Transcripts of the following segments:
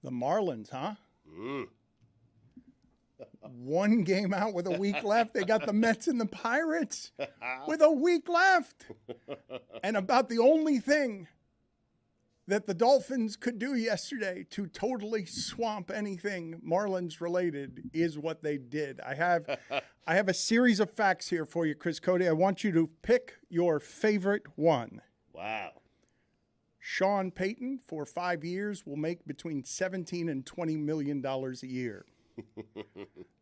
The Marlins, huh? One game out with a week left. They got the Mets and the Pirates with a week left. And about the only thing that the Dolphins could do yesterday to totally swamp anything Marlins related is what they did. I have a series of facts here for you, Chris Cody. I want you to pick your favorite one. Wow. Sean Payton, for 5 years, will make between $17 and $20 million a year.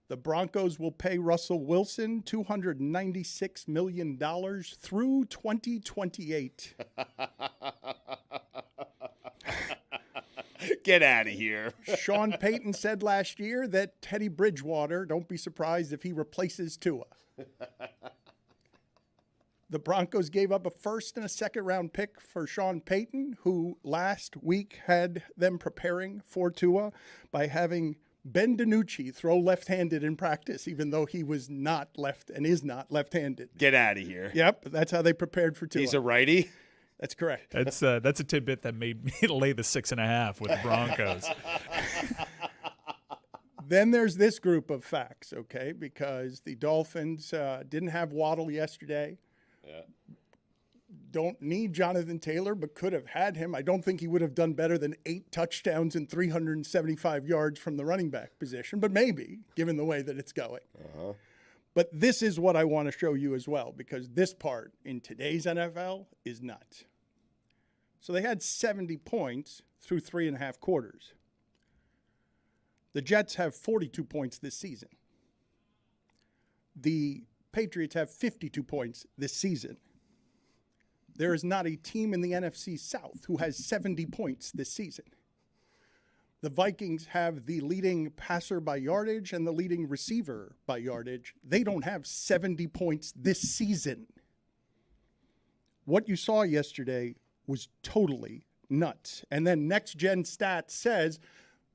The Broncos will pay Russell Wilson $296 million through 2028. Get out of here. Sean Payton said last year that Teddy Bridgewater, don't be surprised if he replaces Tua. The Broncos gave up a first and a second round pick for Sean Payton, who last week had them preparing for Tua by having Ben DiNucci throw left-handed in practice, even though he was not left and is not left-handed. Get out of here. Yep, that's how they prepared for Tua. He's a righty? That's correct. That's a tidbit that made me lay the 6.5 with the Broncos. Then there's this group of facts, okay, because the Dolphins didn't have Waddle yesterday. Yeah. Don't need Jonathan Taylor, but could have had him. I don't think he would have done better than 8 touchdowns and 375 yards from the running back position, but maybe, given the way that it's going. Uh-huh. But this is what I want to show you as well, because this part in today's NFL is nuts. So they had 70 points through 3.5 quarters. The Jets have 42 points this season. The Patriots have 52 points this season. There is not a team in the NFC South who has 70 points this season. The Vikings have the leading passer by yardage and the leading receiver by yardage. They don't have 70 points this season. What you saw yesterday was totally nuts. And then Next Gen Stats says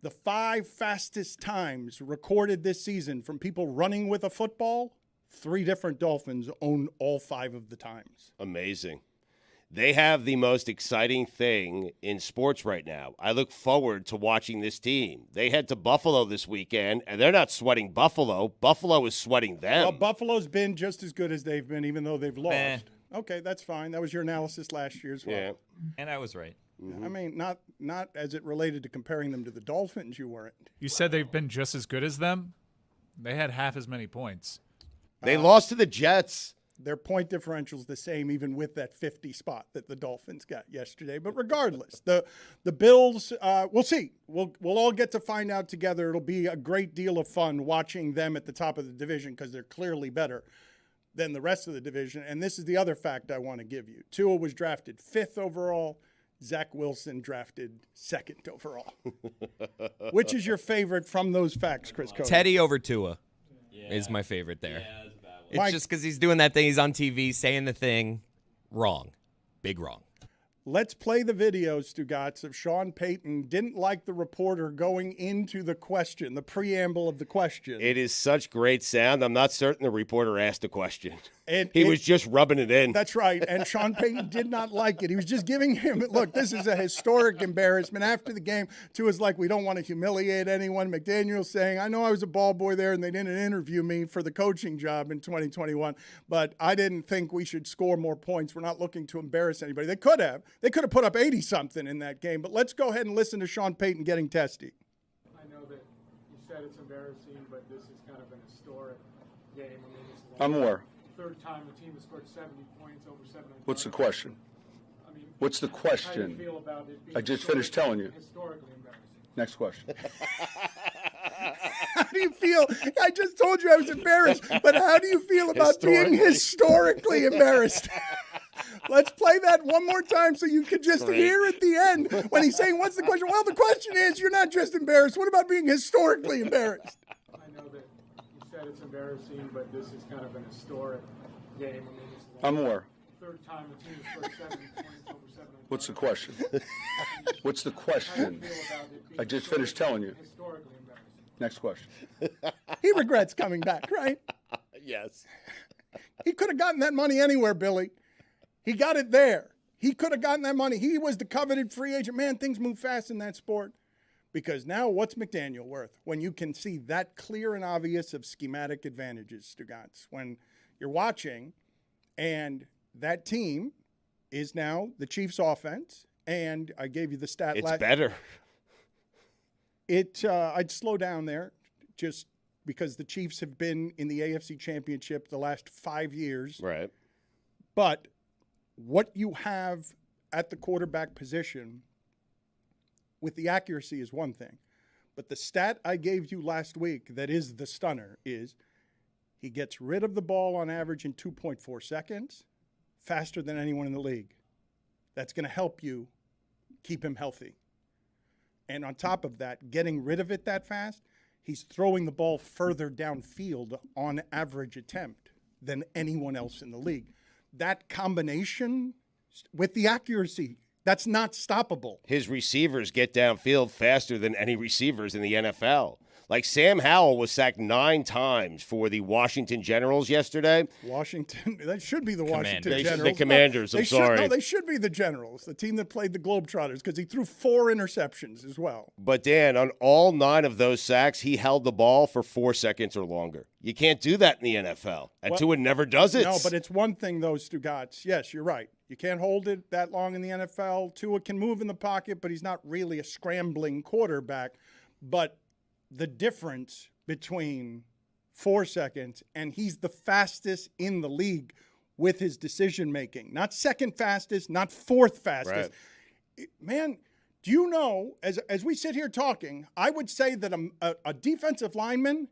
the 5 fastest times recorded this season from people running with a football, 3 different Dolphins own all 5 of the times. Amazing. They have the most exciting thing in sports right now. I look forward to watching this team. They head to Buffalo this weekend, and they're not sweating Buffalo. Buffalo is sweating them. Well, Buffalo's been just as good as they've been, even though they've lost. Okay, that's fine. That was your analysis last year as well. Yeah. And I was right. I mean, not as it related to comparing them to the Dolphins, you weren't. You said they've been just as good as them? They had half as many points. They lost to the Jets. Their point differential's the same, even with that 50 spot that the Dolphins got yesterday. But regardless, the Bills, we'll see. We'll all get to find out together. It'll be a great deal of fun watching them at the top of the division because they're clearly better than the rest of the division. And this is the other fact I want to give you. Tua was drafted 5th overall. Zach Wilson drafted 2nd overall. Which is your favorite from those facts, Chris Cody? Teddy over Tua is my favorite there. Yeah, that's a bad one. It's Mike, just because he's doing that thing. He's on TV saying the thing wrong. Big wrong. let's play the video, Stugotz, of Sean Payton didn't like the reporter going into the question, the preamble of the question. It is such great sound. I'm not certain the reporter asked a question. And he was just rubbing it in. That's right. And Sean Payton did not like it. He was just giving him, look, this is a historic embarrassment. After the game, Tua's like, we don't want to humiliate anyone. McDaniel's saying, I know I was a ball boy there and they didn't interview me for the coaching job in 2021, but I didn't think we should score more points. We're not looking to embarrass anybody. They could have. They could have put up 80-something in that game. But let's go ahead and listen to Sean Payton getting testy. I know that you said it's embarrassing, but this is kind of an historic game. I mean, this is I'm aware. third time the team has scored 70 points over 7. What's the question? I mean, What's the how do question? you feel about it being I just finished telling you. Historically embarrassing. Next question. How do you feel? I just told you I was embarrassed, but how do you feel about being historically embarrassed? Let's play that one more time so you can just hear at the end when he's saying, what's the question? Well, the question is, you're not just embarrassed. What about being historically embarrassed? I know that you said it's embarrassing, but this is kind of an historic game. I mean, this is I'm aware. third time the team has scored 70 points over 7. What's the question? What's the How do you question? feel about it being I just finished telling you. historically embarrassing? Next question. He regrets coming back, right? Yes. He could have gotten that money anywhere, Billy. He got it there. He could have gotten that money. He was the coveted free agent. Man, things move fast in that sport. Because now what's McDaniel worth when you can see that clear and obvious of schematic advantages, Stugotz? When you're watching and that team is now the Chiefs' offense, and I gave you the stat. It's better. I'd slow down there just because the Chiefs have been in the AFC Championship the last 5 years. Right. But what you have at the quarterback position with the accuracy is one thing. But the stat I gave you last week that is the stunner is he gets rid of the ball on average in 2.4 seconds, faster than anyone in the league. That's going to help you keep him healthy. And on top of that, getting rid of it that fast, he's throwing the ball further downfield on average attempt than anyone else in the league. That combination with the accuracy, that's not stoppable. His receivers get downfield faster than any receivers in the NFL. Like Sam Howell was sacked 9 times for the Washington Generals yesterday. Washington, that should be the Washington Commanders. Generals. The Commanders, I'm sorry. No, they should be the Generals, the team that played the Globetrotters, because he threw 4 interceptions as well. But, Dan, on all 9 of those sacks, he held the ball for 4 seconds or longer. You can't do that in the NFL. And Tua never does it. No, but it's one thing, though, Stugotz. Yes, you're right. You can't hold it that long in the NFL. Tua can move in the pocket, but he's not really a scrambling quarterback. But the difference between 4 seconds and he's the fastest in the league with his decision making. Not second fastest, not fourth fastest. Right. Man, do you know, as we sit here talking, I would say that a defensive lineman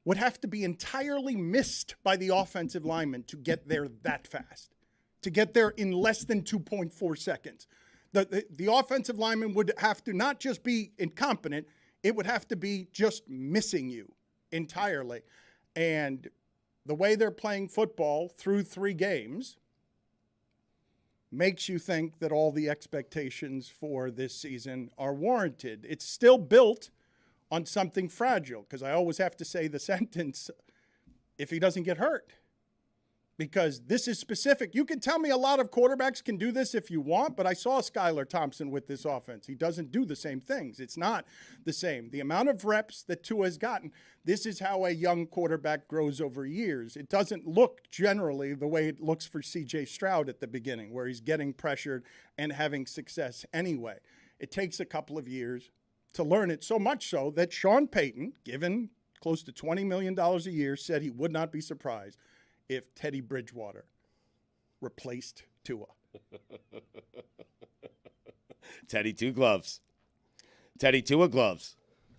would have to be entirely missed by the offensive lineman to get there that fast, to get there in less than 2.4 seconds. The offensive lineman would have to not just be incompetent, it would have to be just missing you entirely. And the way they're playing football through 3 games makes you think that all the expectations for this season are warranted. It's still built on something fragile, because I always have to say the sentence, if he doesn't get hurt. Because this is specific. You can tell me a lot of quarterbacks can do this if you want, but I saw Skylar Thompson with this offense. He doesn't do the same things. It's not the same. The amount of reps that Tua has gotten, this is how a young quarterback grows over years. It doesn't look generally the way it looks for C.J. Stroud at the beginning, where he's getting pressured and having success anyway. It takes a couple of years to learn it, so much so that Sean Payton, given close to $20 million a year, said he would not be surprised if Teddy Bridgewater replaced Tua. Teddy Tua gloves.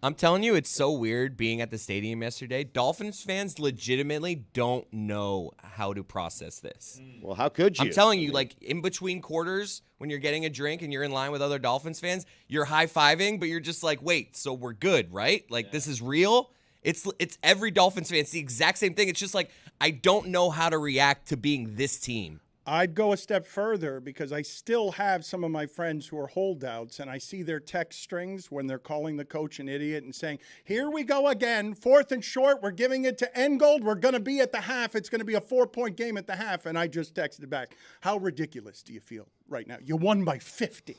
I'm telling you, it's so weird being at the stadium yesterday. Dolphins fans legitimately don't know how to process this. Well, how could you? I'm telling you, like, in between quarters, when you're getting a drink and you're in line with other Dolphins fans, you're high-fiving, but you're just like, wait, so we're good, right? Like, this is real? It's every Dolphins fan. It's the exact same thing. It's just like, I don't know how to react to being this team. I'd go a step further, because I still have some of my friends who are holdouts, and I see their text strings when they're calling the coach an idiot and saying, here we go again, 4th and short, we're giving it to Engold, we're going to be at the half, it's going to be a 4-point game at the half. And I just texted back, how ridiculous do you feel right now? You won by 50.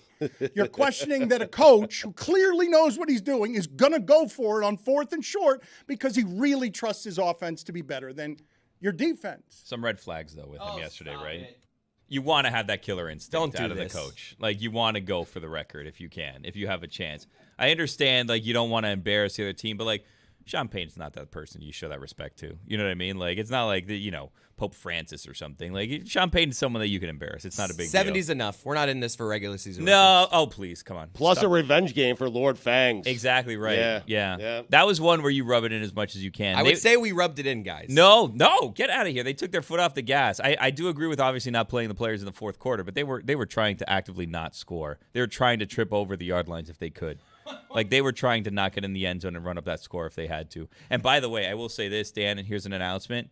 You're questioning that a coach who clearly knows what he's doing is going to go for it on 4th and short because he really trusts his offense to be better than your defense. Some red flags, though, with him yesterday, right? It. You want to have that killer instinct out of this. the coach. Like, you want to go for the record if you can, if you have a chance. I understand, like, you don't want to embarrass the other team, but, like, Sean Payton's not that person you show that respect to. You know what I mean? Like, it's not like, Pope Francis or something. Like, Sean Payton's someone that you can embarrass. It's not a big 70's deal. enough. We're not in this for regular season. No. Oh, please. Come on. Plus Stop. a revenge game for Lord Fangs. Exactly right. Yeah. That was one where you rub it in as much as you can. I would say we rubbed it in, guys. No, get out of here. They took their foot off the gas. I do agree with obviously not playing the players in the fourth quarter, but they were trying to actively not score. They were trying to trip over the yard lines if they could. Like, they were trying to knock it in the end zone and run up that score if they had to. And by the way, I will say this, Dan, and here's an announcement.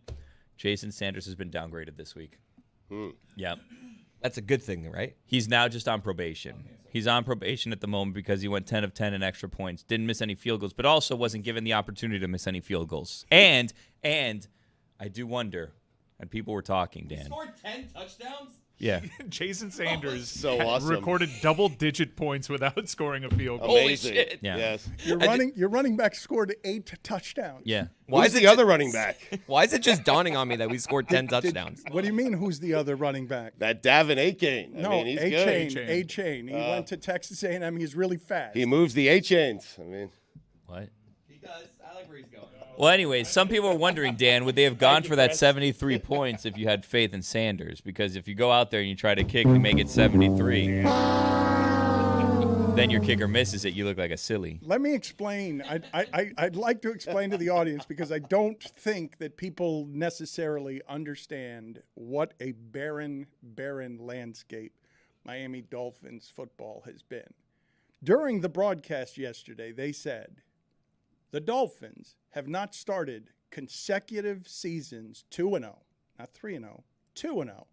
Jason Sanders has been downgraded this week. Yeah. That's a good thing, right? He's now just on probation. He's on probation at the moment because he went 10 of 10 in extra points, didn't miss any field goals, but also wasn't given the opportunity to miss any field goals. And I do wonder, and people were talking, Dan. Scored 10 touchdowns? Yeah. Jason Sanders So awesome. recorded double-digit points without scoring a field goal. Holy Amazing. shit. Yeah. Yes. Your running back scored 8 touchdowns. Yeah. Why Who's is the other running back? Why is it just dawning on me that we scored 10 touchdowns? What do you mean? Who's the other running back? That Davin A-Chain. No, I mean, he's good. A-Chain. A-Chain. He went to Texas A&M. He's really fast. He moves the A-Chains. I mean, What? He does. I like where he's going. Well, anyways, some people are wondering, Dan, would they have gone for that 73 points if you had faith in Sanders? Because if you go out there and you try to kick and make it 73, then your kicker misses it. You look like a silly. Let me explain. I'd like to explain to the audience because I don't think that people necessarily understand what a barren landscape Miami Dolphins football has been. During the broadcast yesterday, they said the Dolphins have not started consecutive seasons 2-0, not 3-0, 2-0,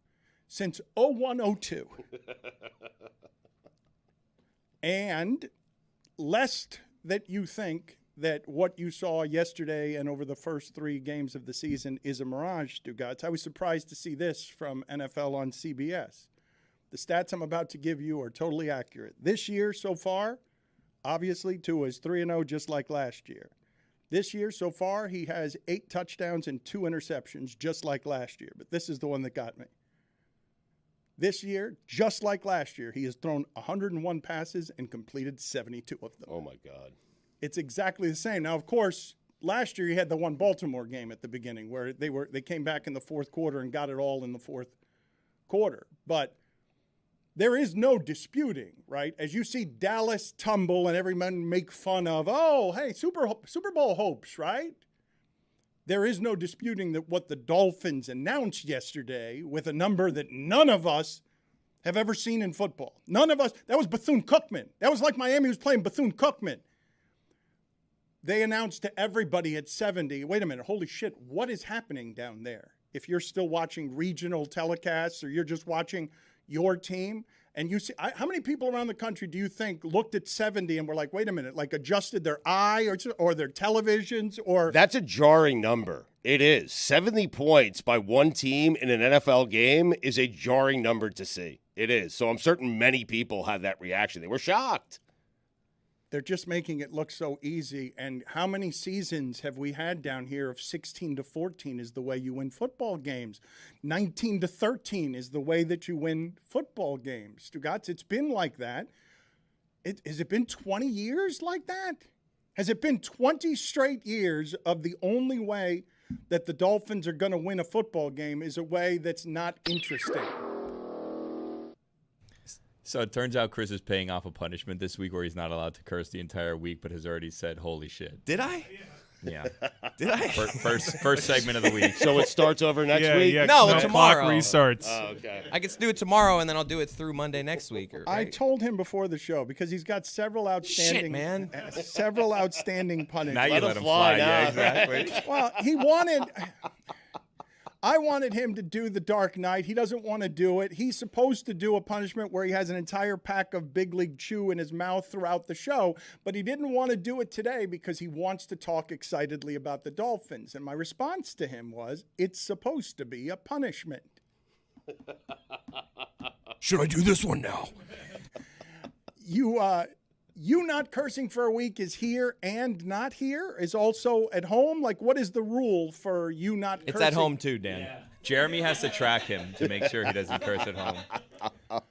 since 01-02. And lest that you think that what you saw yesterday and over the first 3 games of the season is a mirage, Stugotz, I was surprised to see this from NFL on CBS. The stats I'm about to give you are totally accurate. This year so far, obviously Tua is 3-0 just like last year. This year so far, he has 8 touchdowns and 2 interceptions just like last year. But this is the one that got me. This year, just like last year, he has thrown 101 passes and completed 72 of them. oh, my God. It's exactly the same. Now, of course, last year he had the one Baltimore game at the beginning where they came back in the fourth quarter and got it all in the fourth quarter. But there is no disputing, right? As you see Dallas tumble and everyone make fun of, oh, hey, Super Bowl hopes, right? There is no disputing that what the Dolphins announced yesterday with a number that none of us have ever seen in football. None of us. That was Bethune-Cookman. That was like Miami was playing Bethune-Cookman. They announced to everybody at 70, wait a minute, holy shit, what is happening down there? If you're still watching regional telecasts or you're just watching your team, and you see, how many people around the country do you think looked at 70 and were like, wait a minute, like adjusted their eye or their televisions or? That's a jarring number. It is. 70 points by one team in an NFL game is a jarring number to see. It is. So I'm certain many people had that reaction. They were shocked. They're just making it look so easy. And how many seasons have we had down here of 16-14 is the way you win football games? 19-13 is the way that you win football games. Stugotz, it's been like that. Has it been 20 years like that? Has it been 20 straight years of the only way that the Dolphins are going to win a football game is a way that's not interesting? So it turns out Chris is paying off a punishment this week where he's not allowed to curse the entire week, but has already said, holy shit. Did I? Yeah. Did I? First segment of the week. So it starts over next week? No, clock tomorrow. restarts. Oh, okay. I can do it tomorrow, and then I'll do it through Monday next week. I told him before the show because he's got several outstanding, several outstanding punishments. Now you Let let him him fly fly. now. Yeah, exactly. Well, I wanted him to do the Dark Knight. He doesn't want to do it. He's supposed to do a punishment where he has an entire pack of Big League Chew in his mouth throughout the show, but he didn't want to do it today because he wants to talk excitedly about the Dolphins. And my response to him was, it's supposed to be a punishment. Should I do this one now? You not cursing for a week is here and not here is also at home. Like, what is the rule for you not cursing? It's at home too, Dan. Yeah. Jeremy has to track him to make sure he doesn't curse at home.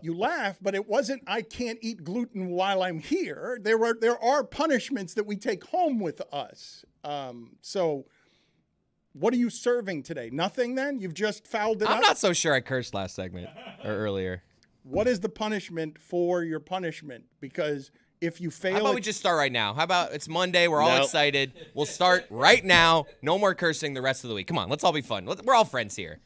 You laugh, but it wasn't I can't eat gluten while I'm here. There are punishments that we take home with us. So what are you serving today? Nothing then? You've just fouled it up? I'm not so sure I cursed last segment or earlier. What is the punishment for your punishment? Because if you fail, How about we just start right now? How about it's Monday? We're all Nope. excited. We'll start right now. No more cursing the rest of the week. Come on, let's all be fun. We're all friends here.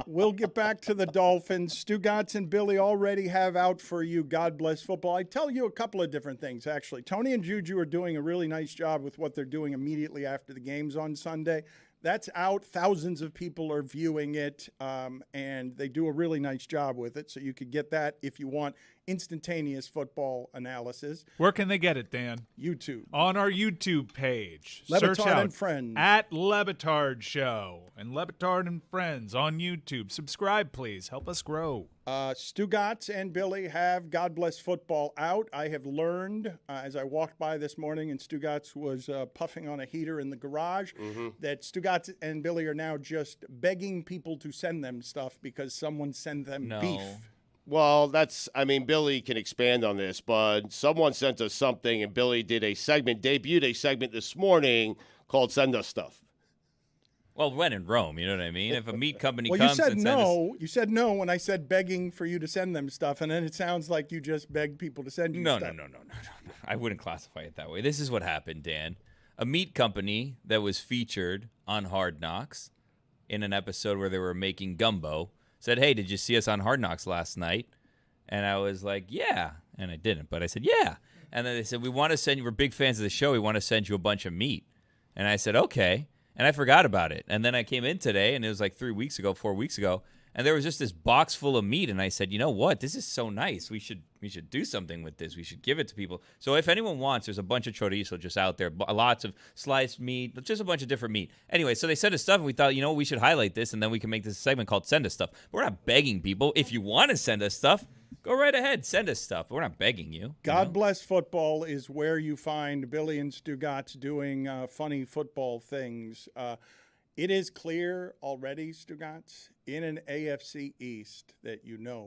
we'll get back to the Dolphins. Stugotz and Billy already have out for you God Bless Football. I tell you a couple of different things, actually. Tony and Juju are doing a really nice job with what they're doing immediately after the games on Sunday. That's out. Thousands of people are viewing it, and they do a really nice job with it. So you could get that if you want instantaneous football analysis. Where can they get it, Dan? YouTube. On our YouTube page. Le Search Batard out and Friends. at Le Batard Show and Le Batard and Friends on YouTube. Subscribe, please. Help us grow. Stugotz and Billy have God Bless Football out. I have learned as I walked by this morning and Stugotz was puffing on a heater in the garage that Stugotz and Billy are now just begging people to send them stuff because someone sent them beef. Well, Billy can expand on this, but someone sent us something, and Billy debuted a segment this morning called Send Us Stuff. Well, when in Rome, you know what I mean? If a meat company Well, comes you said and no. You said no when I said begging for you to send them stuff, and then it sounds like you just begged people to send you No. stuff. No. I wouldn't classify it that way. This is what happened, Dan. A meat company that was featured on Hard Knocks in an episode where they were making gumbo said, "Hey, did you see us on Hard Knocks last night?" And I was like, "Yeah." And I didn't, but I said, "Yeah." And then they said, "We want to send you, we're big fans of the show. We want to send you a bunch of meat." And I said, "Okay." And I forgot about it. And then I came in today, and it was like 4 weeks ago, and there was just this box full of meat. And I said, "You know what? This is so nice. We should do something with this. We should give it to people." So if anyone wants, there's a bunch of chorizo just out there, lots of sliced meat, just a bunch of different meat. Anyway, so they sent us stuff, and we thought, we should highlight this, and then we can make this segment called Send Us Stuff. But we're not begging people. If you want to send us stuff, go right ahead. Send us stuff. We're not begging you. God Bless Football is where you find Billy and Stugotz doing funny football things. It is clear already, Stugotz, in an AFC East that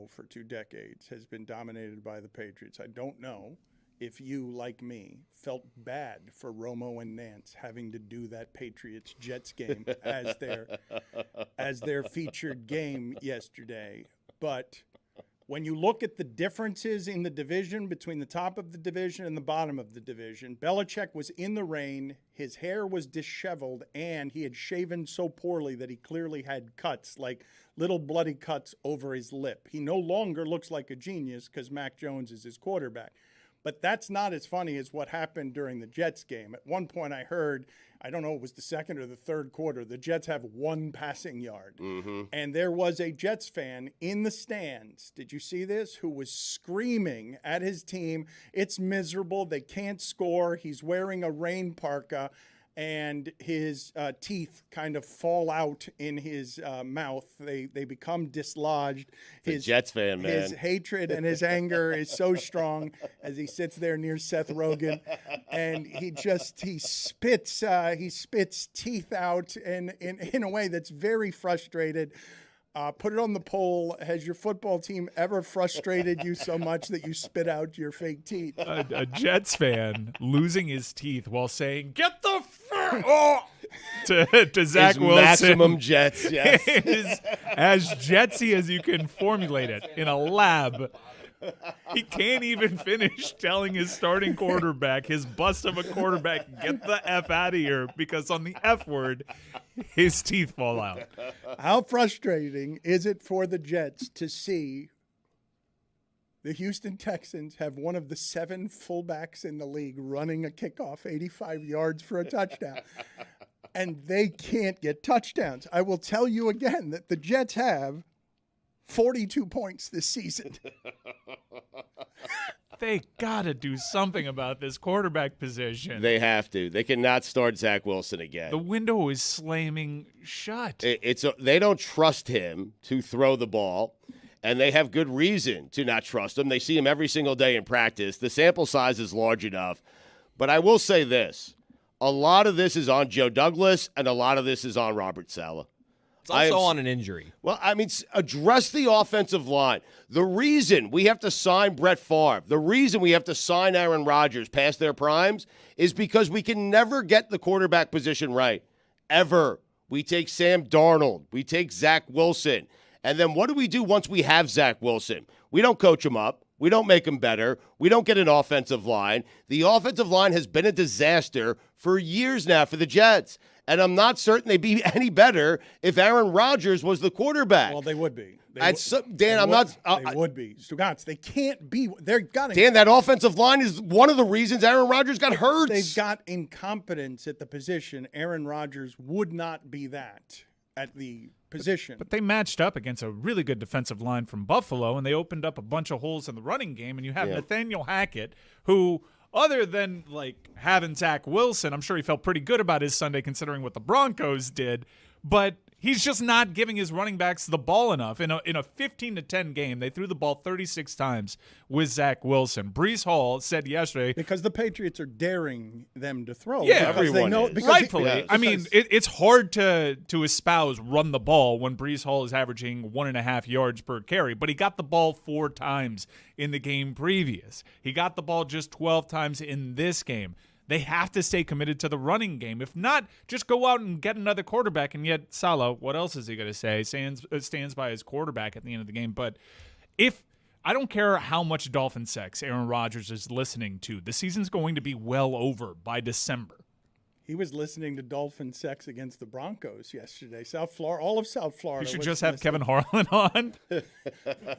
for 2 decades has been dominated by the Patriots. I don't know if you, like me, felt bad for Romo and Nance having to do that Patriots-Jets game as their featured game yesterday. But when you look at the differences in the division between the top of the division and the bottom of the division, Belichick was in the rain, his hair was disheveled, and he had shaven so poorly that he clearly had cuts, like little bloody cuts over his lip. He no longer looks like a genius because Mac Jones is his quarterback. But that's not as funny as what happened during the Jets game. At one point I heard, I don't know, it was the second or the third quarter, the Jets have 1 passing yard. And there was a Jets fan in the stands, did you see this, who was screaming at his team, "It's miserable, they can't score." He's wearing a rain parka, and his teeth kind of fall out in his mouth. They become dislodged. His Jets fan, man. His hatred and his anger is so strong as he sits there near Seth Rogen, and he spits teeth out in a way that's very frustrated. Put it on the poll. Has your football team ever frustrated you so much that you spit out your fake teeth? A Jets fan losing his teeth while saying, "Get the to Zach Wilson. Maximum Jets, yes. Is as Jetsy as you can formulate it in a lab. He can't even finish telling his starting quarterback, his bust of a quarterback, "Get the F out of here," because on the F word, his teeth fall out. How frustrating is it for the Jets to see the Houston Texans have one of the 7 fullbacks in the league running a kickoff 85 yards for a touchdown, and they can't get touchdowns? I will tell you again that the Jets have 42 points this season. They got to do something about this quarterback position. They have to. They cannot start Zach Wilson again. The window is slamming shut. They don't trust him to throw the ball, and they have good reason to not trust him. They see him every single day in practice. The sample size is large enough. But I will say this. A lot of this is on Joe Douglas, and a lot of this is on Robert Saleh. It's also on an injury. Well, address the offensive line. The reason we have to sign Brett Favre, the reason we have to sign Aaron Rodgers past their primes is because we can never get the quarterback position right, ever. We take Sam Darnold. We take Zach Wilson. And then what do we do once we have Zach Wilson? We don't coach him up. We don't make him better. We don't get an offensive line. The offensive line has been a disaster for years now for the Jets. And I'm not certain they'd be any better if Aaron Rodgers was the quarterback. Well, they would be. Dan, they would be. Stugotz, they can't be. Dan, that offensive line is one of the reasons Aaron Rodgers got hurt. They've got incompetence at the position. Aaron Rodgers would not be that. at the position. But they matched up against a really good defensive line from Buffalo, and they opened up a bunch of holes in the running game. And you have Nathaniel Hackett, who, other than like having Zach Wilson, I'm sure he felt pretty good about his Sunday considering what the Broncos did. But he's just not giving his running backs the ball enough. In a 15-10 game, they threw the ball 36 times with Zach Wilson. Breece Hall said yesterday, because the Patriots are daring them to throw. Yeah, because they everyone know, is. because rightfully. Yes. I mean, it's hard to espouse run the ball when Breece Hall is averaging 1.5 yards per carry, but he got the ball 4 times in the game previous. He got the ball just 12 times in this game. They have to stay committed to the running game. If not, just go out and get another quarterback. And yet, Salah, what else is he going to say? Stands by his quarterback at the end of the game. But if I don't care how much Dolphin sex Aaron Rodgers is listening to, the season's going to be well over by December. He was listening to Dolphin sex against the Broncos yesterday. South Florida, all of South Florida. You should was just have listening. Kevin Harlan on.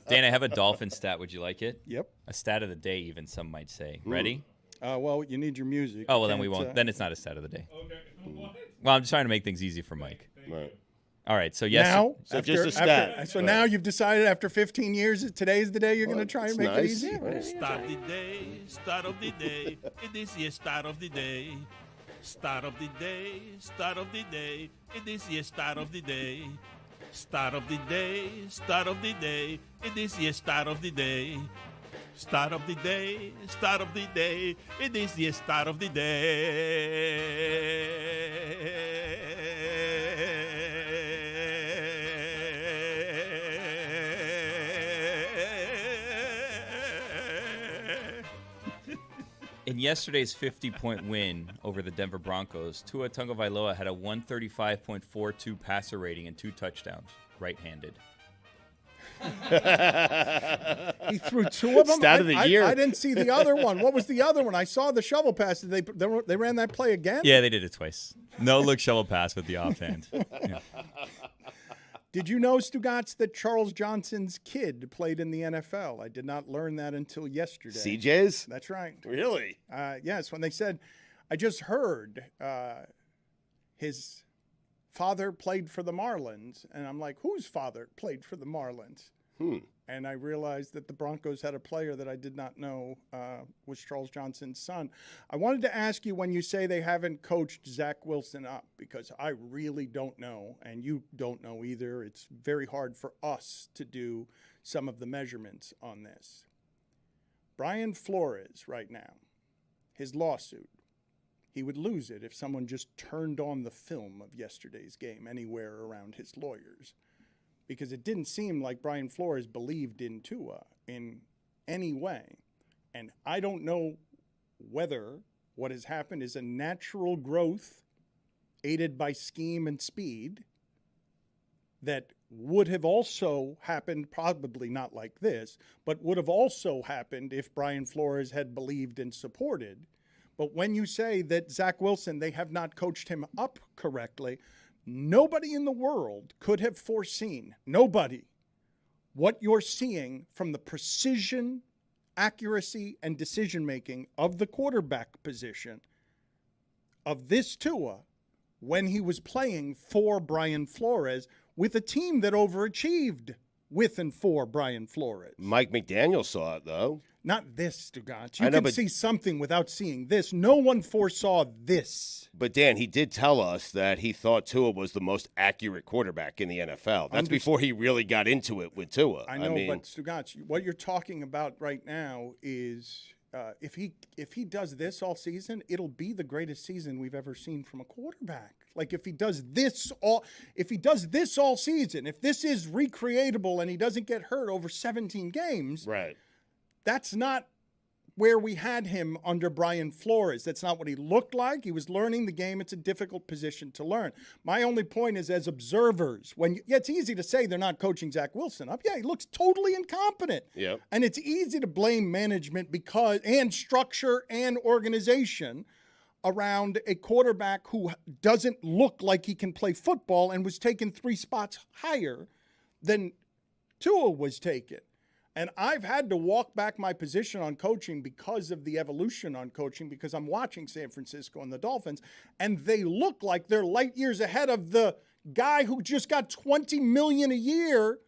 Dan, I have a Dolphin stat. Would you like it? Yep. A stat of the day, even some might say. Ready? Well, you need your music. Oh, You well, then we can't, won't. Then it's not a stat of the day. Well, I'm just trying to make things easy for Mike. Right. All right, so yes. Now, So after, just a stat. after- so now you've decided after 15 years, today's the day you're going to try and make it nice. easy. Start of the day, start of the day. It is your start of the day. Start of the day, start of the day. It is your start of the day. Start of the day, start of the day. It is your start of the day. Start of the day, start of the day. It is the start of the day. In yesterday's 50-point win over the Denver Broncos, Tua Tagovailoa had a 135.42 passer rating and 2 touchdowns, right-handed. He threw 2 of them. Stat of the year. I didn't see the other one. What was the other one? I saw the shovel pass. Did they ran that play again? Yeah, they did it twice. No look shovel pass with the offhand. Yeah. Did you know, Stugotz, that Charles Johnson's kid played in the NFL? I did not learn that until yesterday. CJ's? That's right. Really? Yes, when they said, I just heard his father played for the Marlins. And I'm like, whose father played for the Marlins? And I realized that the Broncos had a player that I did not know was Charles Johnson's son. I wanted to ask you when you say they haven't coached Zach Wilson up, because I really don't know, and you don't know either. It's very hard for us to do some of the measurements on this. Brian Flores right now, his lawsuit, he would lose it if someone just turned on the film of yesterday's game anywhere around his lawyers, because it didn't seem like Brian Flores believed in Tua in any way. And I don't know whether what has happened is a natural growth aided by scheme and speed that would have also happened, probably not like this, but would have also happened if Brian Flores had believed and supported. But when you say that Zach Wilson, they have not coached him up correctly, nobody in the world could have foreseen, nobody, what you're seeing from the precision, accuracy, and decision-making of the quarterback position of this Tua when he was playing for Brian Flores with a team that overachieved with and for Brian Flores. Mike McDaniel saw it, though. Not this, Stugotz. I You know, can but- see something without seeing this. No one foresaw this. But, Dan, he did tell us that he thought Tua was the most accurate quarterback in the NFL. That's before he really got into it with Tua. I know, mean, but Stugotz, what you're talking about right now is if he does this all season, it'll be the greatest season we've ever seen from a quarterback. Like if he does this all season, if this is recreatable and he doesn't get hurt over 17 games, right. That's not where we had him under Brian Flores. That's not what he looked like. He was learning the game. It's a difficult position to learn. My only point is, as observers, it's easy to say they're not coaching Zach Wilson up. Yeah, he looks totally incompetent. Yep. And it's easy to blame management and structure and organization around a quarterback who doesn't look like he can play football and was taken 3 spots higher than Tua was taken. And I've had to walk back my position on coaching because of the evolution on coaching, because I'm watching San Francisco and the Dolphins, and they look like they're light years ahead of the guy who just got $20 million a year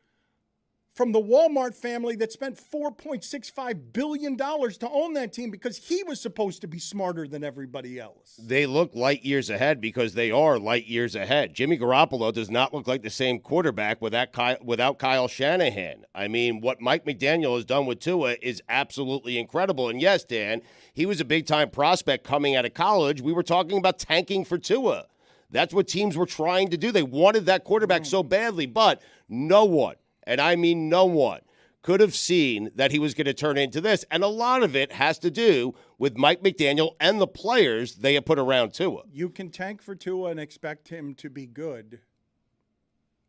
from the Walmart family that spent $4.65 billion to own that team because he was supposed to be smarter than everybody else. They look light years ahead because they are light years ahead. Jimmy Garoppolo does not look like the same quarterback without Kyle Shanahan. I mean, what Mike McDaniel has done with Tua is absolutely incredible. And yes, Dan, he was a big-time prospect coming out of college. We were talking about tanking for Tua. That's what teams were trying to do. They wanted that quarterback so badly, but no one, and I mean no one, could have seen that he was going to turn into this. And a lot of it has to do with Mike McDaniel and the players they have put around Tua. You can tank for Tua and expect him to be good.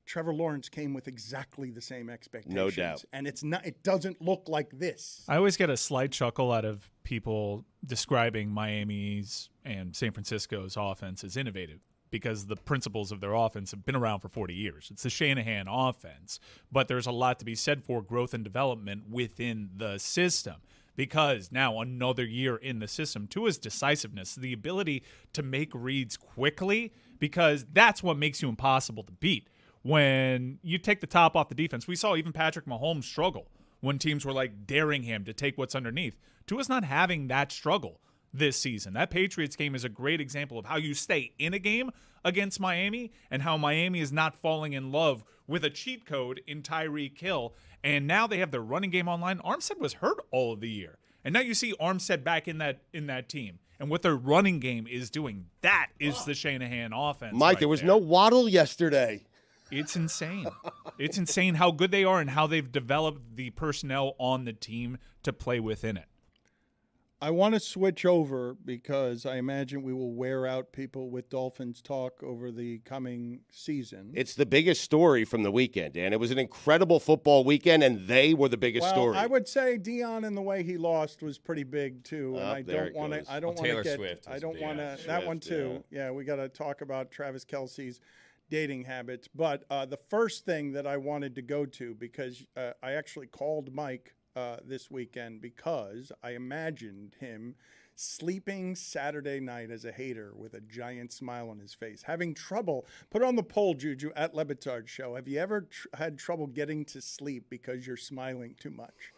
Trevor Lawrence came with exactly the same expectations. No doubt. And it doesn't look like this. I always get a slight chuckle out of people describing Miami's and San Francisco's offense as innovative, because the principles of their offense have been around for 40 years. It's the Shanahan offense. But there's a lot to be said for growth and development within the system, because now another year in the system, Tua's decisiveness, the ability to make reads quickly, because that's what makes you impossible to beat. When you take the top off the defense, we saw even Patrick Mahomes struggle when teams were like daring him to take what's underneath. Tua's not having that struggle this season. That Patriots game is a great example of how you stay in a game against Miami and how Miami is not falling in love with a cheat code in Tyreek Hill. And now they have their running game online. Armstead was hurt all of the year. And now you see Armstead back in that team. And what their running game is doing, that is the Shanahan offense. Mike, right there was there. no Waddle yesterday. It's insane. It's insane how good they are and how they've developed the personnel on the team to play within it. I want to switch over because I imagine we will wear out people with Dolphins talk over the coming season. It's the biggest story from the weekend, Dan. It was an incredible football weekend, and they were the biggest story. I would say Dion and the way he lost was pretty big too. And I there don't it want goes. to. I don't want Taylor to get. Swift I don't want to. Swift, That one too. Yeah, we got to talk about Travis Kelce's dating habits. But the first thing that I wanted to go to, because I actually called Mike this weekend because I imagined him sleeping Saturday night as a hater with a giant smile on his face, having trouble. Put on the poll, Juju, at Le Batard Show. Have you ever had trouble getting to sleep because you're smiling too much?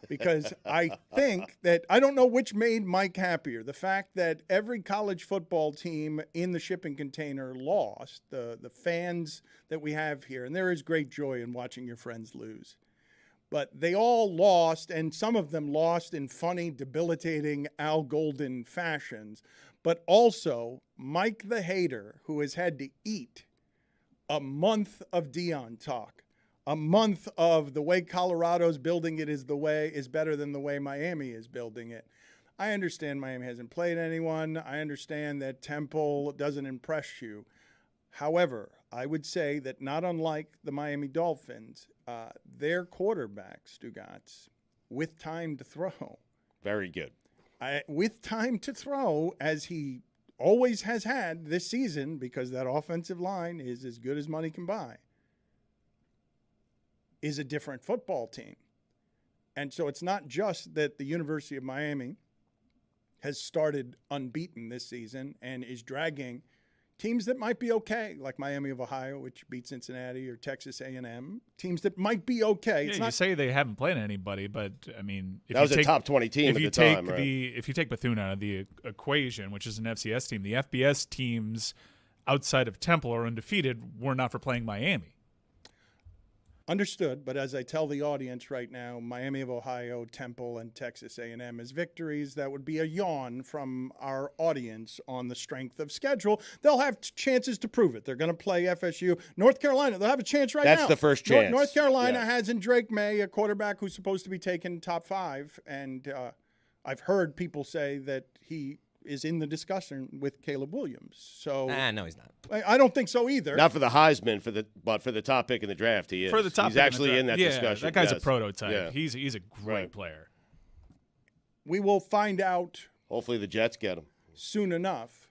Because I think that, I don't know which made Mike happier. The fact that every college football team in the shipping container lost, the fans that we have here, and there is great joy in watching your friends lose. But they all lost, and some of them lost in funny, debilitating Al Golden fashions. But also, Mike the hater, who has had to eat a month of Dion talk, a month of the way Colorado's building it is better than the way Miami is building it. I understand Miami hasn't played anyone. I understand that Temple doesn't impress you. However, I would say that not unlike the Miami Dolphins, their quarterback, Stugotz, with time to throw. Very good. With time to throw, as he always has had this season, because that offensive line is as good as money can buy, is a different football team. And so it's not just that the University of Miami has started unbeaten this season and is dragging teams that might be okay, like Miami of Ohio, which beat Cincinnati, or Texas A&M, teams that might be okay. Yeah, you say they haven't played anybody, but I mean, if that was you take, a top 20 team at the time, right? If you take Bethune out of the equation, which is an FCS team, the FBS teams outside of Temple are undefeated, were not for playing Miami. Understood, but as I tell the audience right now, Miami of Ohio, Temple, and Texas A&M as victories. That would be a yawn from our audience on the strength of schedule. They'll have chances to prove it. They're going to play FSU. North Carolina, they'll have a chance now. That's the first chance. North Carolina has in Drake May a quarterback who's supposed to be taken top 5, and I've heard people say that he is in the discussion with Caleb Williams. So no, he's not. I don't think so either. Not for the Heisman, but for the top pick in the draft, he is. For the top He's pick actually in that yeah, discussion. That guy's yes. a prototype. Yeah. He's a great player. We will find out Hopefully the Jets get him soon enough.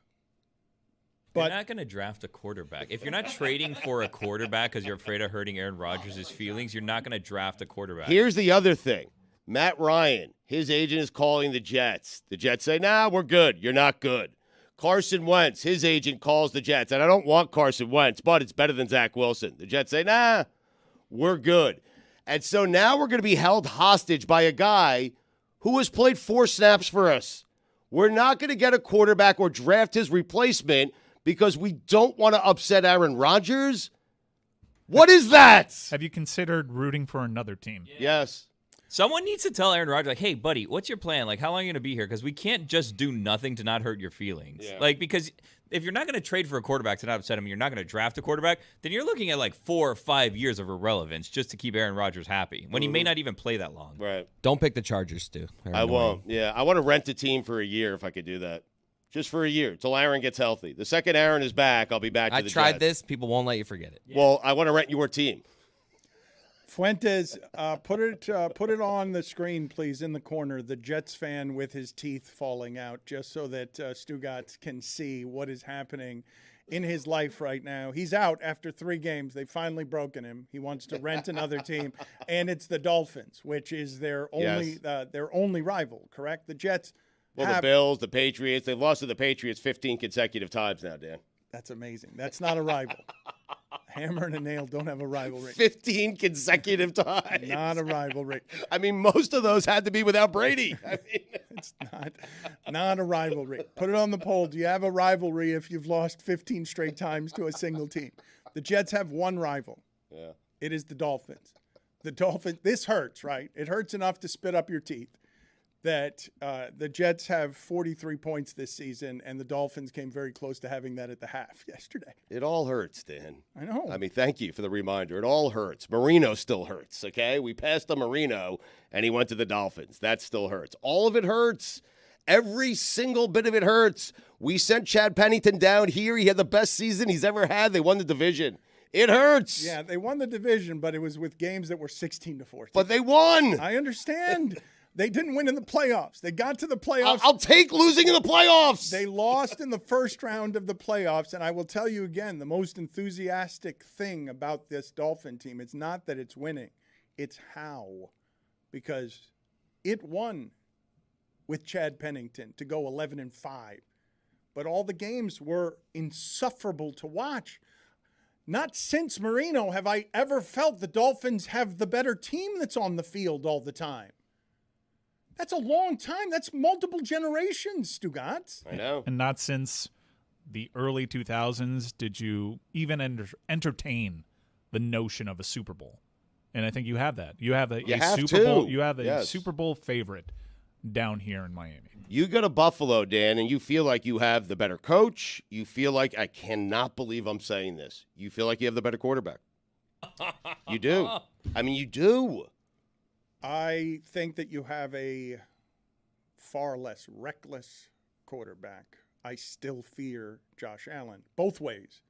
You're not going to draft a quarterback. If you're not trading for a quarterback because you're afraid of hurting Aaron Rodgers' feelings, you're not going to draft a quarterback. Here's the other thing. Matt Ryan, his agent is calling the Jets. The Jets say, nah, we're good. You're not good. Carson Wentz, his agent calls the Jets, and I don't want Carson Wentz, but it's better than Zach Wilson. The Jets say, nah, we're good. And so now we're going to be held hostage by a guy who has played 4 snaps for us. We're not going to get a quarterback or draft his replacement because we don't want to upset Aaron Rodgers. What is that? Have you considered rooting for another team? Yes. Someone needs to tell Aaron Rodgers, like, hey, buddy, what's your plan? Like, how long are you going to be here? Because we can't just do nothing to not hurt your feelings. Yeah. Like, because if you're not going to trade for a quarterback to not upset him, you're not going to draft a quarterback, then you're looking at like 4 or 5 years of irrelevance just to keep Aaron Rodgers happy when he may not even play that long. Right. Don't pick the Chargers, Stu. I won't. Yeah, I want to rent a team for a year if I could do that. Just for a year, till Aaron gets healthy. The second Aaron is back, I'll be back to I the tried Jets. this. People won't let you forget it. Well, I want to rent your team. Fuentes, put it on the screen, please, in the corner. The Jets fan with his teeth falling out, just so that Stugotz can see what is happening in his life right now. He's out after 3 games. They've finally broken him. He wants to rent another team, and it's the Dolphins, which is their only rival. Correct? The Jets. Well, the Bills, the Patriots. They've lost to the Patriots 15 consecutive times now, Dan. That's amazing. That's not a rival. Hammer and a nail don't have a rivalry. 15 consecutive times. Not a rivalry. I mean, most of those had to be without Brady. I mean, It's not a rivalry. Put it on the poll. Do you have a rivalry if you've lost 15 straight times to a single team? The Jets have one rival. Yeah. It is the Dolphins. The Dolphins. This hurts, right? It hurts enough to spit up your teeth. That the Jets have 43 points this season, and the Dolphins came very close to having that at the half yesterday. It all hurts, Dan. I know. I mean, thank you for the reminder. It all hurts. Marino still hurts, okay? We passed on Marino, and he went to the Dolphins. That still hurts. All of it hurts. Every single bit of it hurts. We sent Chad Pennington down here. He had the best season he's ever had. They won the division. It hurts. Yeah, they won the division, but it was with games that were 16-14. But they won. I understand. They didn't win in the playoffs. They got to the playoffs. I'll take losing in the playoffs. They lost in the first round of the playoffs, and I will tell you again, the most enthusiastic thing about this Dolphin team, it's not that it's winning, it's how. Because it won with Chad Pennington to go 11-5. But all the games were insufferable to watch. Not since Marino have I ever felt the Dolphins have the better team that's on the field all the time. That's a long time. That's multiple generations, Stugotz. I know. And not since the early 2000s did you even entertain the notion of a Super Bowl. And I think you have that. You have a Super Bowl. You have a Super Bowl favorite down here in Miami. You go to Buffalo, Dan, and you feel like you have the better coach. You feel like, I cannot believe I'm saying this, you feel like you have the better quarterback. You do. I mean, you do. I think that you have a far less reckless quarterback. I still fear Josh Allen both ways.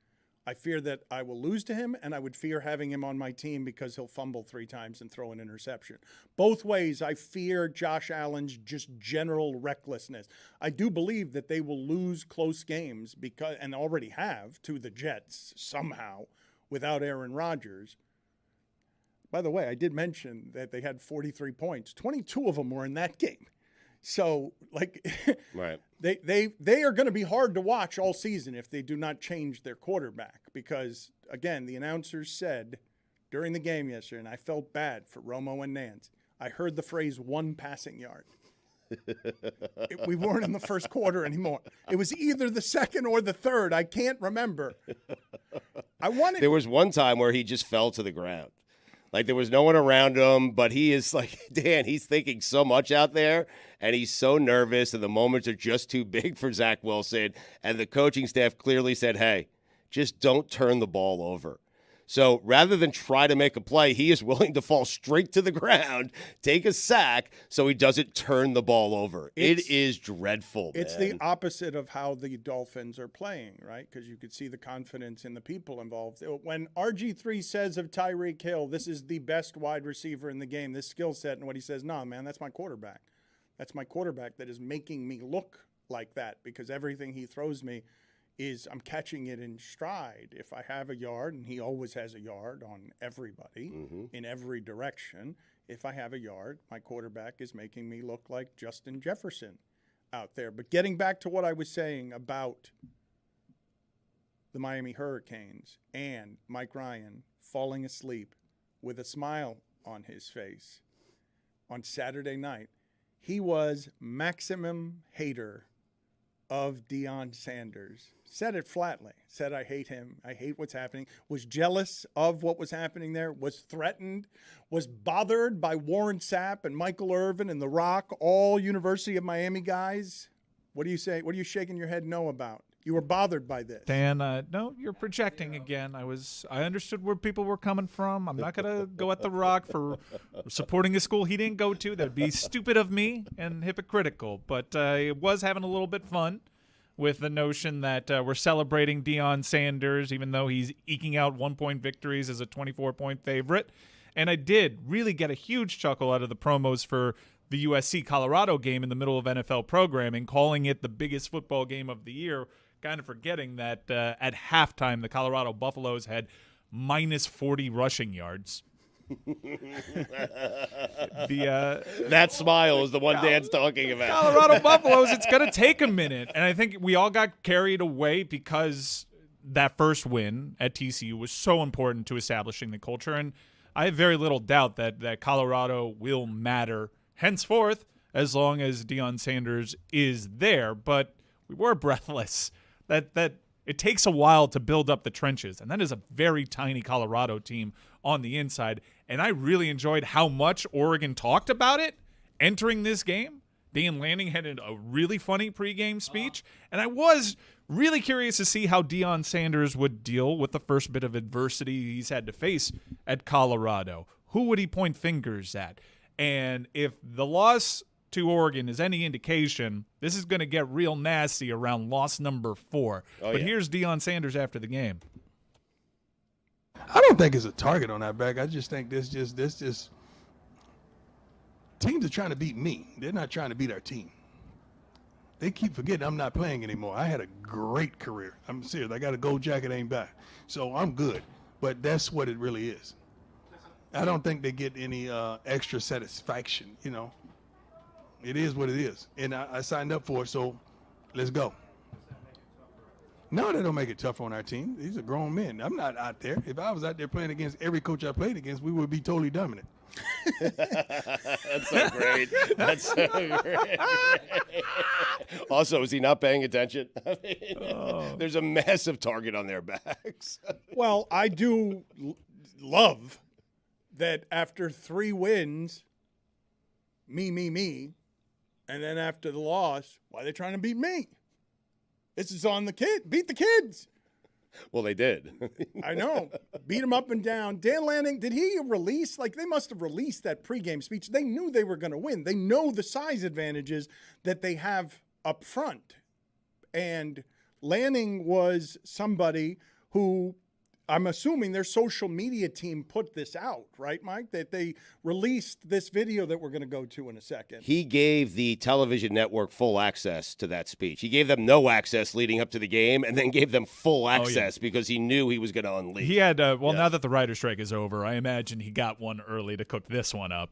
I fear that I will lose to him, and I would fear having him on my team because he'll fumble 3 times and throw an interception. Both ways, I fear Josh Allen's just general recklessness. I do believe that they will lose close games because, and already have, to the Jets somehow without Aaron Rodgers. By the way, I did mention that they had 43 points. 22 of them were in that game. So, like, Right. they are going to be hard to watch all season if they do not change their quarterback. Because, again, the announcers said during the game yesterday, and I felt bad for Romo and Nance, I heard the phrase 1 passing yard. We weren't in the first quarter anymore. It was either the second or the third. I can't remember. There was one time where he just fell to the ground. Like, there was no one around him, but he is like, Dan, he's thinking so much out there, and he's so nervous, and the moments are just too big for Zach Wilson. And the coaching staff clearly said, hey, just don't turn the ball over. So rather than try to make a play, he is willing to fall straight to the ground, take a sack, so he doesn't turn the ball over. It is dreadful, It's man. the opposite of how the Dolphins are playing, right? Because you could see the confidence in the people involved. When RG3 says of Tyreek Hill, this is the best wide receiver in the game, this skill set, and what he says, no, man, that's my quarterback. That's my quarterback that is making me look like that because everything he throws me is I'm catching it in stride. If I have a yard, and he always has a yard on everybody in every direction, if I have a yard, my quarterback is making me look like Justin Jefferson. out there. But getting back to what I was saying about the Miami Hurricanes and Mike Ryan falling asleep with a smile on his face on Saturday night, he was maximum hater of Deion Sanders. Said it flatly. Said, I hate him. I hate what's happening. Was jealous of what was happening there. Was threatened. Was bothered by Warren Sapp and Michael Irvin and The Rock, all University of Miami guys. What do you say? What are you shaking your head no about? You were bothered by this. Dan, no, you're projecting again. I understood where people were coming from. I'm not going to go at The Rock for supporting a school he didn't go to. That would be stupid of me and hypocritical. But it was having a little bit fun with the notion that we're celebrating Deion Sanders, even though he's eking out 1-point victories as a 24-point favorite. And I did really get a huge chuckle out of the promos for the USC-Colorado game in the middle of NFL programming, calling it the biggest football game of the year, kind of forgetting that at halftime the Colorado Buffaloes had minus 40 rushing yards. That smile is the one Dan's talking about. Colorado Buffaloes, it's going to take a minute. And I think we all got carried away because that first win at TCU was so important to establishing the culture. And I have very little doubt that Colorado will matter henceforth as long as Deion Sanders is there. But we were breathless. That it takes a while to build up the trenches, and that is a very tiny Colorado team on the inside. And I really enjoyed how much Oregon talked about it entering this game. Dan Lanning had a really funny pregame speech, and I was really curious to see how Deion Sanders would deal with the first bit of adversity he's had to face at Colorado. Who would he point fingers at? And if the loss to Oregon is any indication, this is going to get real nasty around loss number 4. But here's Deion Sanders after the game. I don't think it's a target on our back. I just think this just teams are trying to beat me. They're not trying to beat our team. They keep forgetting I'm not playing anymore. I had a great career. I'm serious. I got a gold jacket, ain't back. So I'm good. But that's what it really is. I don't think they get any extra satisfaction, you know. It is what it is. And I signed up for it, so let's go. No, that don't make it tougher on our team. These are grown men. I'm not out there. If I was out there playing against every coach I played against, we would be totally dominant. That's so great. That's so great. Also, is he not paying attention? I mean, there's a massive target on their backs. Well, I do love that after 3 wins, me, and then after the loss, why are they trying to beat me? This is on the kid. Beat the kids. Well, they did. I know. Beat them up and down. Dan Lanning, did he release? Like, they must have released that pregame speech. They knew they were going to win. They know the size advantages that they have up front. And Lanning was somebody who, I'm assuming their social media team put this out, right, Mike? That they released this video that we're going to go to in a second. He gave the television network full access to that speech. He gave them no access leading up to the game and then gave them full access because he knew he was going to unleash. He had, now that the writer's strike is over, I imagine he got one early to cook this one up.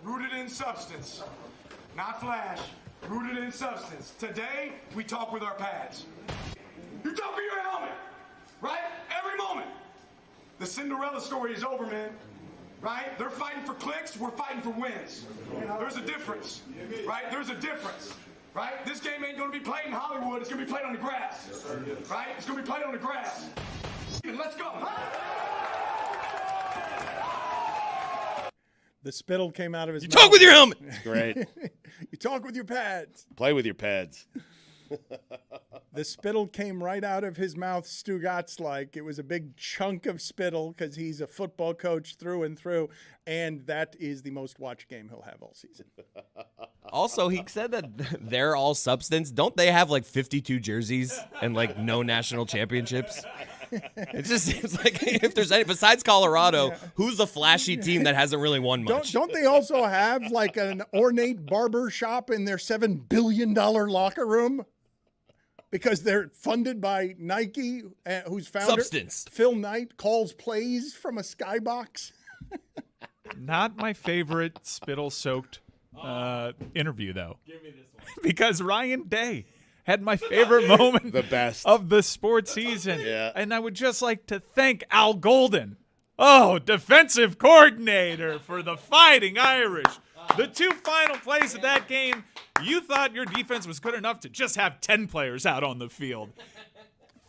Rooted in substance, not flash. Rooted in substance. Today, we talk with our pads. You talk with your helmet, right? Every moment. The Cinderella story is over, man. Right? They're fighting for clicks. We're fighting for wins. There's a difference, right? There's a difference, right? This game ain't going to be played in Hollywood. It's going to be played on the grass, right? It's going to be played on the grass. Let's go. The spittle came out of his mouth. You talk with your helmet. Great. You talk with your pads. Play with your pads. The spittle came right out of his mouth, Stugotz like. It was a big chunk of spittle because he's a football coach through and through, and that is the most watched game he'll have all season. Also, he said that they're all substance. Don't they have like 52 jerseys and like no national championships? It just seems like if there's any, besides Colorado, who's the flashy team that hasn't really won much? Don't they also have like an ornate barber shop in their $7 billion locker room? Because they're funded by Nike, whose founder, Substance. Phil Knight, calls plays from a skybox. Not my favorite spittle-soaked interview, though. Give me this one. Because Ryan Day had my favorite moment The best. of the sports season. Yeah. And I would just like to thank Al Golden, defensive coordinator for the Fighting Irish. The 2 final plays of that game, you thought your defense was good enough to just have 10 players out on the field.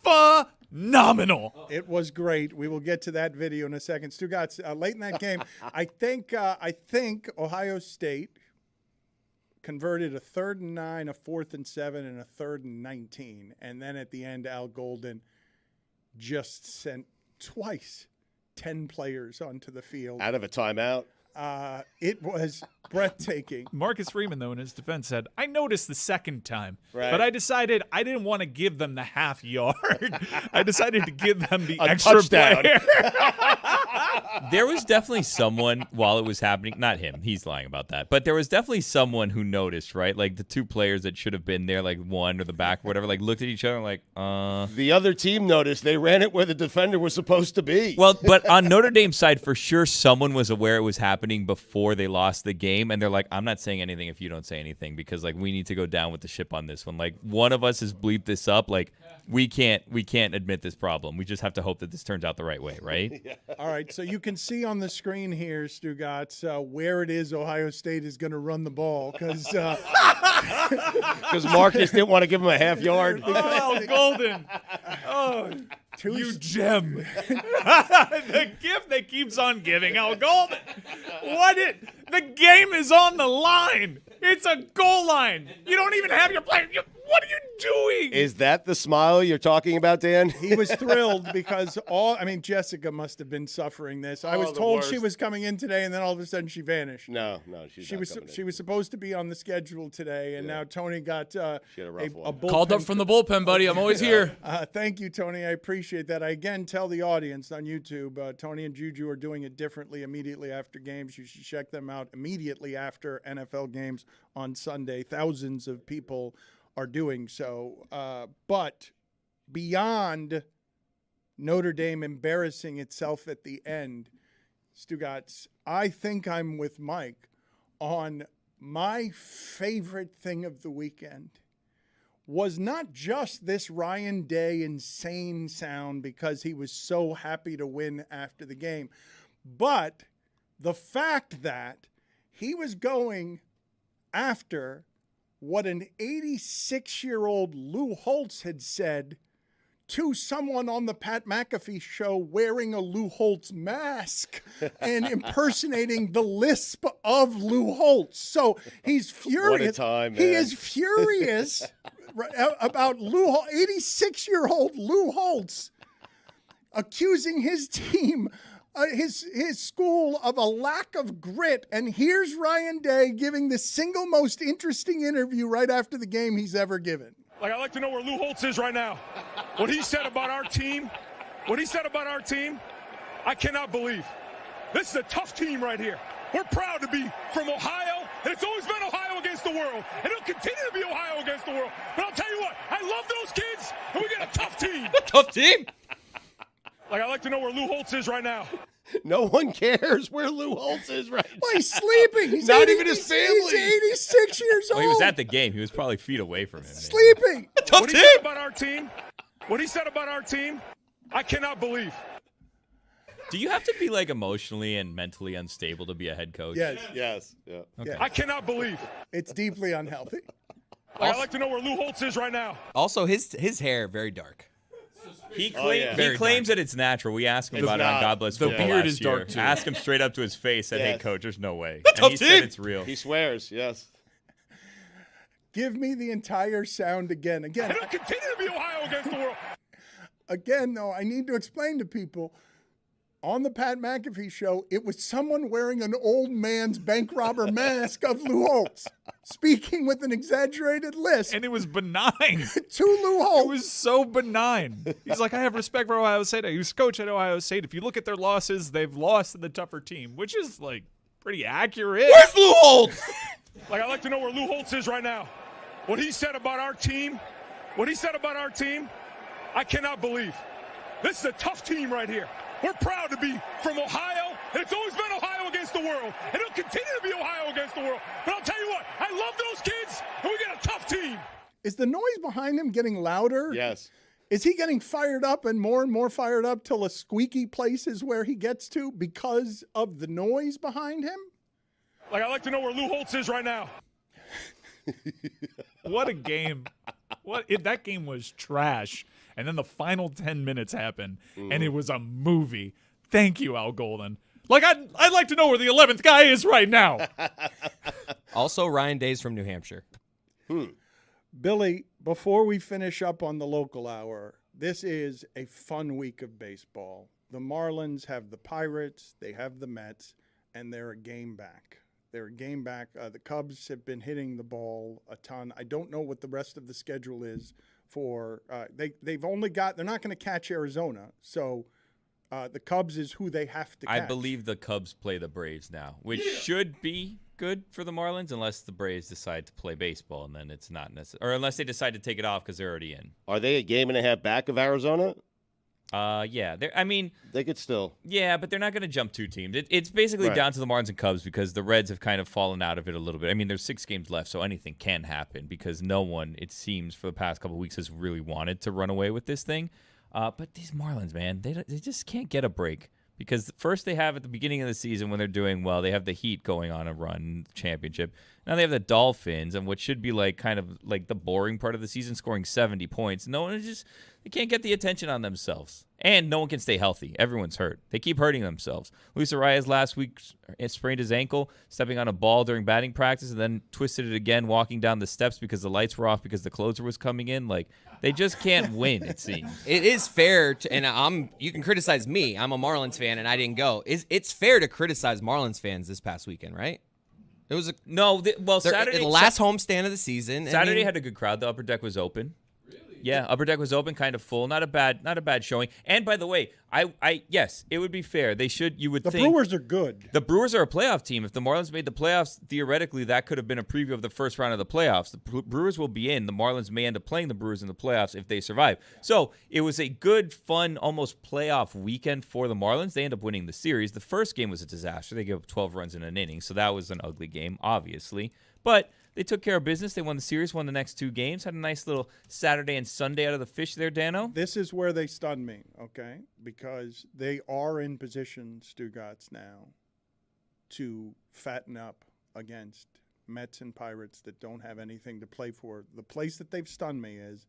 Phenomenal. It was great. We will get to that video in a second. Stugotz, late in that game, I think Ohio State converted a 3rd and 9, a 4th and 7, and a 3rd and 19. And then at the end, Al Golden just sent twice 10 players onto the field. Out of a timeout. It was breathtaking. Marcus Freeman, though, in his defense said, I noticed the second time, Right. but I decided I didn't want to give them the half yard. I decided to give them the A extra touchdown. player. There was definitely someone while it was happening. Not him. He's lying about that. But there was definitely someone who noticed, right? Like the 2 players that should have been there, like one or the back or whatever, like looked at each other and like, The other team noticed. They ran it where the defender was supposed to be. Well, but on Notre Dame's side, for sure, someone was aware it was happening before they lost the game, and they're like, I'm not saying anything if you don't say anything, because like we need to go down with the ship on this one. Like one of us has bleeped this up. Like we can't admit this problem. We just have to hope that this turns out the right way, right? Yeah. All right, so you can see on the screen here, Stugotz, where it is Ohio State is going to run the ball because Marcus didn't want to give him a half yard. Oh, Golden. Oh, you gem. The gift that keeps on giving, Al Golden. The game is on the line. It's a goal line. You don't even have your player. What are you doing? Is that the smile you're talking about, Dan? he was thrilled because Jessica must have been suffering this. I was the told worst. she was coming in today, and then all of a sudden she vanished. No, she was supposed to be on the schedule today, and now Tony got She had a rough one. bullpen. Called up from the bullpen, buddy. I'm always here. Thank you, Tony. I appreciate that. I again tell the audience on YouTube, Tony and Juju are doing it differently immediately after games. You should check them out immediately after NFL games on Sunday. Thousands of people are doing so. But beyond Notre Dame embarrassing itself at the end, Stugotz, I think I'm with Mike on my favorite thing of the weekend was not just this Ryan Day insane sound because he was so happy to win after the game, but the fact that he was going after what an 86-year-old Lou Holtz had said to someone on the Pat McAfee show wearing a Lou Holtz mask and impersonating the lisp of Lou Holtz. So he's furious. What a time, man. He is furious about 86-year-old Lou Holtz accusing his team, his school, of a lack of grit. And here's Ryan Day giving the single most interesting interview right after the game he's ever given. Like, I'd like to know where Lou Holtz is right now. What he said about our team, I cannot believe. This is a tough team right here. We're proud to be from Ohio, and it's always been Ohio against the world, and it'll continue to be Ohio against the world. But I'll tell you what, I love those kids, and we got a tough team. Tough team. Like, I'd like to know where Lou Holtz is right now. No one cares where Lou Holtz is right now. Well, he's sleeping. He's Not even his family. He's 86 years old. Well, he was at the game. He was probably feet away from him. Sleeping. What he said about our team, I cannot believe. Do you have to be like emotionally and mentally unstable to be a head coach? Yes. Yeah. Okay. I cannot believe. It's deeply unhealthy. Like, I'd like to know where Lou Holtz is right now. Also, his hair very dark. He yeah. claims that it's natural. We asked him about it on not. God Bless The Football beard last is dark, year. too. Ask him straight up to his face. Said, "Hey, Yes. coach, there's no way." Tough And he said team. it's real. He swears, yes. Give me the entire sound again. And it'll continue to be Ohio against the world. Again, though, I need to explain to people, on the Pat McAfee show, it was someone wearing an old man's bank robber mask of Lou Holtz, speaking with an exaggerated lisp And it was benign. to Lou Holtz. It was so benign. He's like, I have respect for Ohio State. He was coach at Ohio State. If you look at their losses, they've lost to the tougher team, which is like pretty accurate. Where's Lou Holtz? Like, I'd like to know where Lou Holtz is right now. What he said about our team, I cannot believe. This is a tough team right here. We're proud to be from Ohio, and it's always been Ohio against the world, and it'll continue to be Ohio against the world. But I'll tell you what, I love those kids, and we got a tough team. Is the noise behind him getting louder? Yes. Is he getting fired up and more fired up till a squeaky place is where he gets to because of the noise behind him? Like, I'd like to know where Lou Holtz is right now. What a game. That game was trash. And then the final 10 minutes happened, and it was a movie. Thank you, Al Golden. Like, I'd like to know where the 11th guy is right now. Also, Ryan Day's from New Hampshire. Billy, before we finish up on the local hour, this is a fun week of baseball. The Marlins have the Pirates, they have the Mets, and they're a game back. The Cubs have been hitting the ball a ton. I don't know what the rest of the schedule is for. They're not going to catch Arizona, so the Cubs is who they have to catch. I believe the Cubs play the Braves now, which should be good for the Marlins unless the Braves decide to play baseball, and then it's not necessary. Or unless they decide to take it off because they're already in. Are they a game and a half back of Arizona? Yeah. They could still. Yeah, but they're not going to jump 2 teams. It's basically Right. down to the Marlins and Cubs because the Reds have kind of fallen out of it a little bit. I mean, there's 6 games left, so anything can happen because no one, it seems, for the past couple of weeks has really wanted to run away with this thing. But these Marlins, man, they just can't get a break. Because first they have at the beginning of the season when they're doing well, they have the Heat going on a run championship. Now they have the Dolphins, and what should be like kind of like the boring part of the season, scoring 70 points. They can't get the attention on themselves. And no one can stay healthy. Everyone's hurt. They keep hurting themselves. Luis Arias last week sprained his ankle, stepping on a ball during batting practice, and then twisted it again walking down the steps because the lights were off because the closer was coming in. Like, they just can't win, it seems. It is fair to, and you can criticize me. I'm a Marlins fan, and I didn't go. It's fair to criticize Marlins fans this past weekend, right? It was Saturday, the last homestand of the season. Saturday had a good crowd. The upper deck was open. Yeah, upper deck was open, kind of full. Not a bad showing. And by the way, yes, it would be fair. You would think the Brewers are good. The Brewers are a playoff team. If the Marlins made the playoffs, theoretically, that could have been a preview of the first round of the playoffs. The Brewers will be in. The Marlins may end up playing the Brewers in the playoffs if they survive. So it was a good, fun, almost playoff weekend for the Marlins. They end up winning the series. The first game was a disaster. They gave up 12 runs in an inning, so that was an ugly game, obviously. But they took care of business. They won the series, won the next 2 games, had a nice little Saturday and Sunday out of the fish there, Dano. This is where they stun me, okay? Because they are in position, Stugotz, now to fatten up against Mets and Pirates that don't have anything to play for. The place that they've stunned me is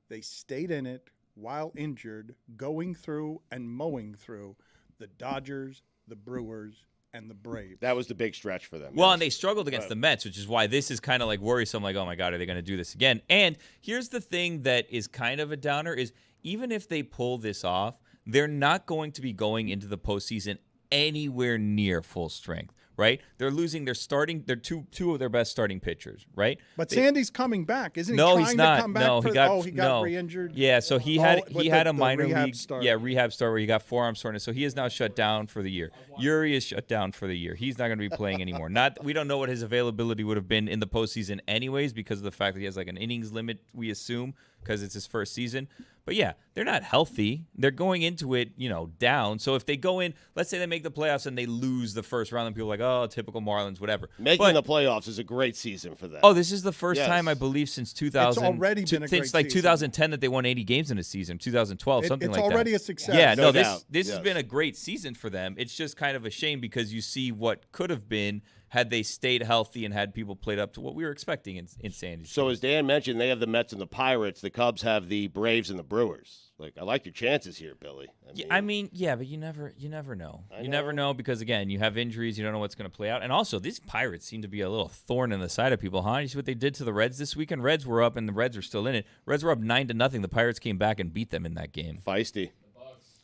they stayed in it while injured, going through and mowing through the Dodgers, the Brewers, and the Braves. That was the big stretch for them. Well, and they struggled against the Mets, which is why this is kind of like worrisome. Like, oh my God, are they going to do this again? And here's the thing that is kind of a downer is even if they pull this off, they're not going to be going into the postseason anywhere near full strength, right? They're losing their two of their best starting pitchers, right? But Sandy's coming back, isn't he? No, trying he's not. To come back no, he got re-injured. Yeah, so he had a minor rehab league start. rehab start where he got forearm soreness. So he is now shut down for the year. Yuri is shut down for the year. He's not going to be playing anymore. We don't know what his availability would have been in the postseason anyways because of the fact that he has like an innings limit, we assume, because it's his first season. But yeah, they're not healthy. They're going into it, down. So if they go in, let's say they make the playoffs and they lose the first round, and people are like, oh, typical Marlins, whatever. Making the playoffs is a great season for them. Oh, this is the first time, I believe, since 2000. It's already been a great since like season. 2010 that they won 80 games in a season, 2012, something like that. It's already a success. Yeah, No this doubt. has Yes. been a great season for them. It's just kind of a shame because you see what could have been had they stayed healthy and had people played up to what we were expecting in San Diego. So as Dan mentioned, they have the Mets and the Pirates. The Cubs have the Braves and the Brewers. Like, I like your chances here, Billy. But you never know. You never know because, again, you have injuries. You don't know what's going to play out. And also, these Pirates seem to be a little thorn in the side of people, huh? You see what they did to the Reds this weekend? Reds were up, and the Reds are still in it. Reds were up 9-0. The Pirates came back and beat them in that game. Feisty.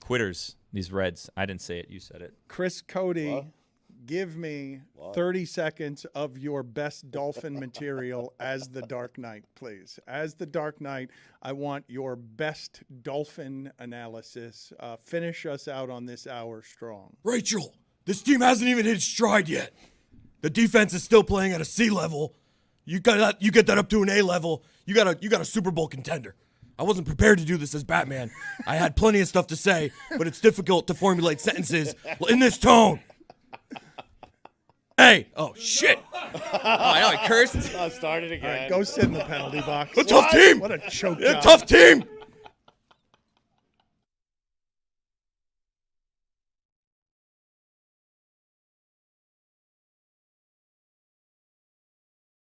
Quitters, these Reds. I didn't say it. You said it. Chris Cody, give me 30 seconds of your best Dolphin material as the Dark Knight, please. As the Dark Knight, I want your best Dolphin analysis. Finish us out on this hour strong. Rachel, this team hasn't even hit stride yet. The defense is still playing at a C level. You get that up to an A level. You got a Super Bowl contender. I wasn't prepared to do this as Batman. I had plenty of stuff to say, but it's difficult to formulate sentences in this tone. Hey. Oh, shit. Oh, I know. I cursed. I'll start it again. All right, go sit in the penalty box. A tough team. What a choke A job. tough team.